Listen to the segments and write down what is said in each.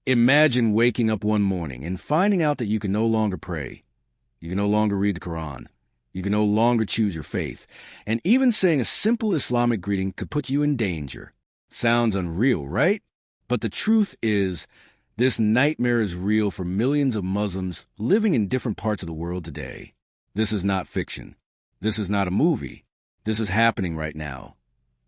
Imagine waking up one morning and finding out that you can no longer pray, you can no longer read the Quran, you can no longer choose your faith, and even saying a simple Islamic greeting could put you in danger. Sounds unreal, right? But the truth is, this nightmare is real for millions of Muslims living in different parts of the world today. This is not fiction. This is not a movie. This is happening right now.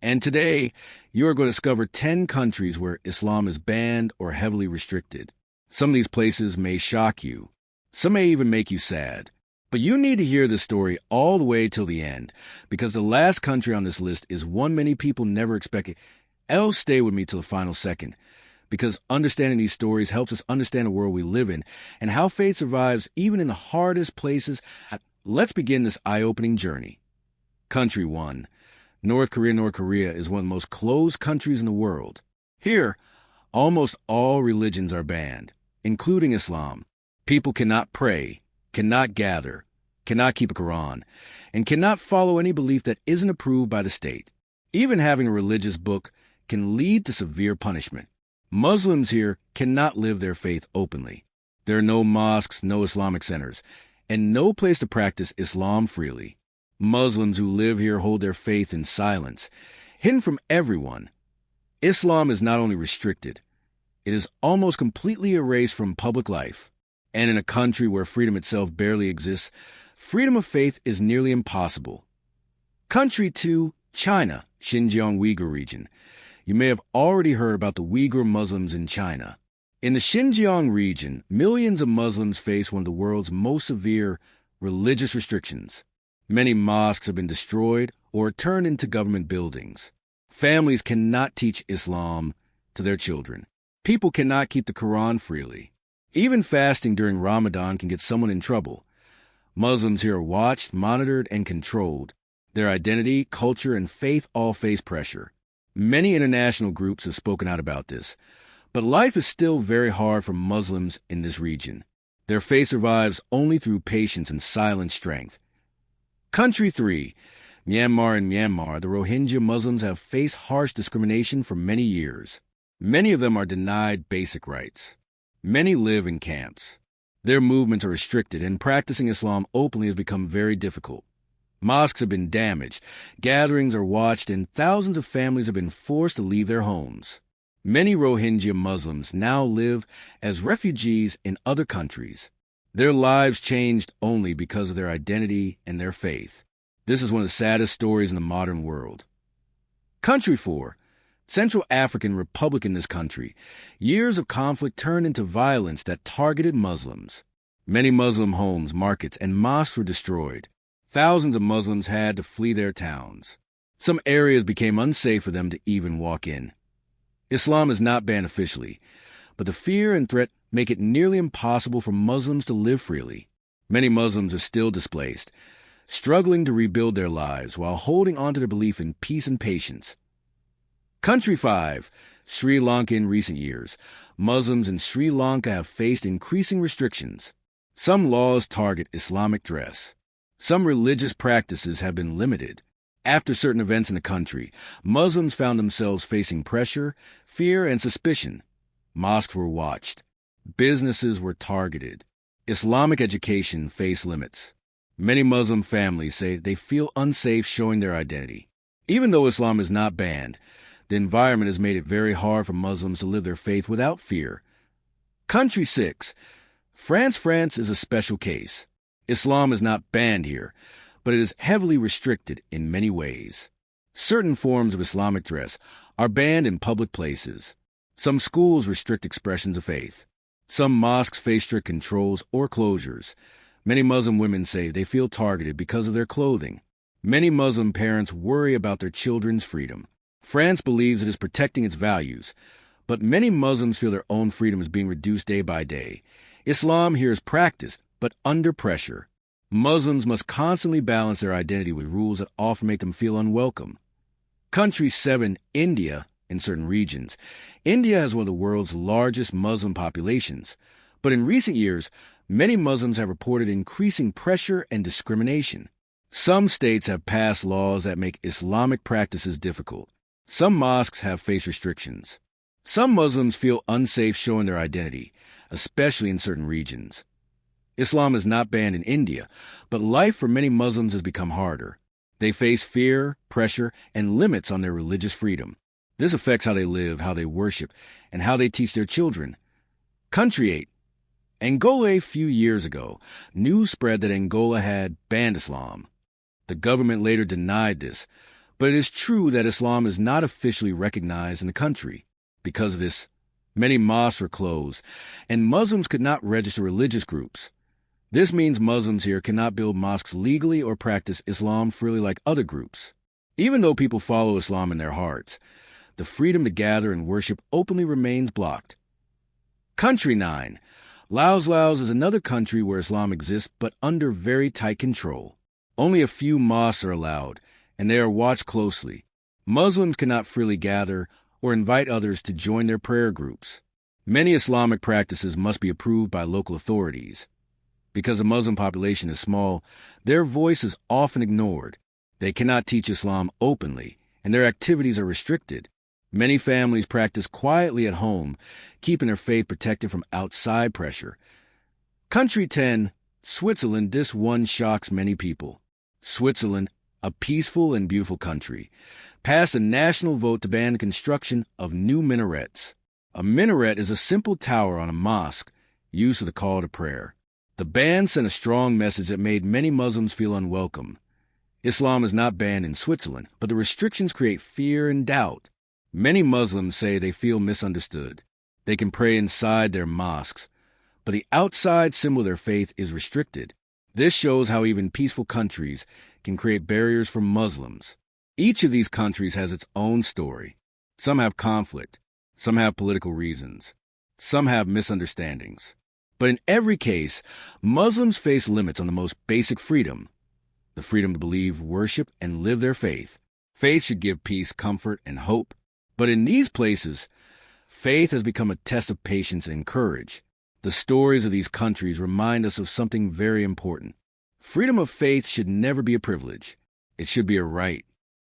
And today, you are going to discover 10 countries where Islam is banned or heavily restricted. Some of these places may shock you. Some may even make you sad. But you need to hear this story all the way till the end, because the last country on this list is one many people never expected. Else stay with me till the final second, because understanding these stories helps us understand the world we live in and how faith survives even in the hardest places. Let's begin this eye-opening journey. Country 1. North Korea. North Korea is one of the most closed countries in the world. Here, almost all religions are banned, including Islam. People cannot pray, cannot gather, cannot keep a Quran, and cannot follow any belief that isn't approved by the state. Even having a religious book can lead to severe punishment. Muslims here cannot live their faith openly. There are no mosques, no Islamic centers, and no place to practice Islam freely. Muslims who live here hold their faith in silence, hidden from everyone. Islam is not only restricted, it is almost completely erased from public life. And in a country where freedom itself barely exists, freedom of faith is nearly impossible. Country 2, China, Xinjiang Uyghur region. You may have already heard about the Uyghur Muslims in China. In the Xinjiang region, millions of Muslims face one of the world's most severe religious restrictions. Many mosques have been destroyed or turned into government buildings. Families cannot teach Islam to their children. People cannot keep the Quran freely. Even fasting during Ramadan can get someone in trouble. Muslims here are watched, monitored, and controlled. Their identity, culture, and faith all face pressure. Many international groups have spoken out about this. But life is still very hard for Muslims in this region. Their faith survives only through patience and silent strength. Country 3, Myanmar. In Myanmar, the Rohingya Muslims have faced harsh discrimination for many years. Many of them are denied basic rights. Many live in camps. Their movements are restricted, and practicing Islam openly has become very difficult. Mosques have been damaged, gatherings are watched, and thousands of families have been forced to leave their homes. Many Rohingya Muslims now live as refugees in other countries. Their lives changed only because of their identity and their faith. This is one of the saddest stories in the modern world. Country 4, Central African Republic. In this country, years of conflict turned into violence that targeted Muslims. Many Muslim homes, markets, and mosques were destroyed. Thousands of Muslims had to flee their towns. Some areas became unsafe for them to even walk in. Islam is not banned officially, but the fear and threat make it nearly impossible for Muslims to live freely. Many Muslims are still displaced, struggling to rebuild their lives while holding on to their belief in peace and patience. Country 5, Sri Lanka. In recent years, Muslims in Sri Lanka have faced increasing restrictions. Some laws target Islamic dress. Some religious practices have been limited. After certain events in the country, Muslims found themselves facing pressure, fear, and suspicion. Mosques were watched. Businesses were targeted. Islamic education faced limits. Many Muslim families say they feel unsafe showing their identity. Even though Islam is not banned, the environment has made it very hard for Muslims to live their faith without fear. Country 6, France. France is a special case. Islam is not banned here, but it is heavily restricted in many ways. Certain forms of Islamic dress are banned in public places. Some schools restrict expressions of faith. Some mosques face strict controls or closures. Many Muslim women say they feel targeted because of their clothing. Many Muslim parents worry about their children's freedom. France believes it is protecting its values, but many Muslims feel their own freedom is being reduced day by day. Islam here is practiced, but under pressure. Muslims must constantly balance their identity with rules that often make them feel unwelcome. Country 7, India. In certain regions, India has one of the world's largest Muslim populations, but in recent years, many Muslims have reported increasing pressure and discrimination. Some states have passed laws that make Islamic practices difficult. Some mosques have faced restrictions. Some Muslims feel unsafe showing their identity, especially in certain regions. Islam is not banned in India, but life for many Muslims has become harder. They face fear, pressure, and limits on their religious freedom. This affects how they live, how they worship, and how they teach their children. Country 8. Angola. A few years ago, news spread that Angola had banned Islam. The government later denied this, but it is true that Islam is not officially recognized in the country. Because of this, many mosques were closed, and Muslims could not register religious groups. This means Muslims here cannot build mosques legally or practice Islam freely like other groups. Even though people follow Islam in their hearts, the freedom to gather and worship openly remains blocked. Country 9. Laos is another country where Islam exists, but under very tight control. Only a few mosques are allowed, and they are watched closely. Muslims cannot freely gather or invite others to join their prayer groups. Many Islamic practices must be approved by local authorities. Because the Muslim population is small, their voice is often ignored. They cannot teach Islam openly, and their activities are restricted. Many families practice quietly at home, keeping their faith protected from outside pressure. Country 10. Switzerland. This one shocks many people. Switzerland, a peaceful and beautiful country, passed a national vote to ban the construction of new minarets. A minaret is a simple tower on a mosque used for the call to prayer. The ban sent a strong message that made many Muslims feel unwelcome. Islam is not banned in Switzerland, but the restrictions create fear and doubt. Many Muslims say they feel misunderstood. They can pray inside their mosques, but the outside symbol of their faith is restricted. This shows how even peaceful countries can create barriers for Muslims. Each of these countries has its own story. Some have conflict. Some have political reasons. Some have misunderstandings. But in every case, Muslims face limits on the most basic freedom, the freedom to believe, worship, and live their faith. Faith should give peace, comfort, and hope. But in these places, faith has become a test of patience and courage. The stories of these countries remind us of something very important. Freedom of faith should never be a privilege. It should be a right.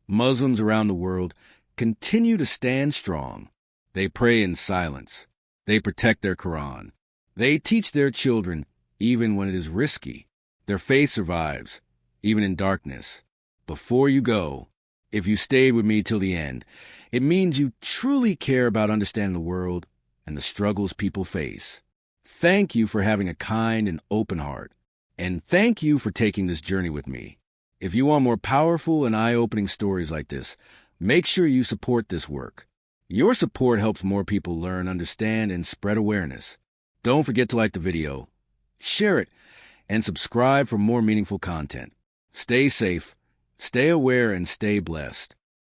Muslims around the world continue to stand strong. They pray in silence. They protect their Quran. They teach their children even when it is risky. Their faith survives, even in darkness. Before you go, if you stayed with me till the end, it means you truly care about understanding the world and the struggles people face. Thank you for having a kind and open heart. And thank you for taking this journey with me. If you want more powerful and eye-opening stories like this, make sure you support this work. Your support helps more people learn, understand, and spread awareness. Don't forget to like the video, share it, and subscribe for more meaningful content. Stay safe, stay aware, and stay blessed.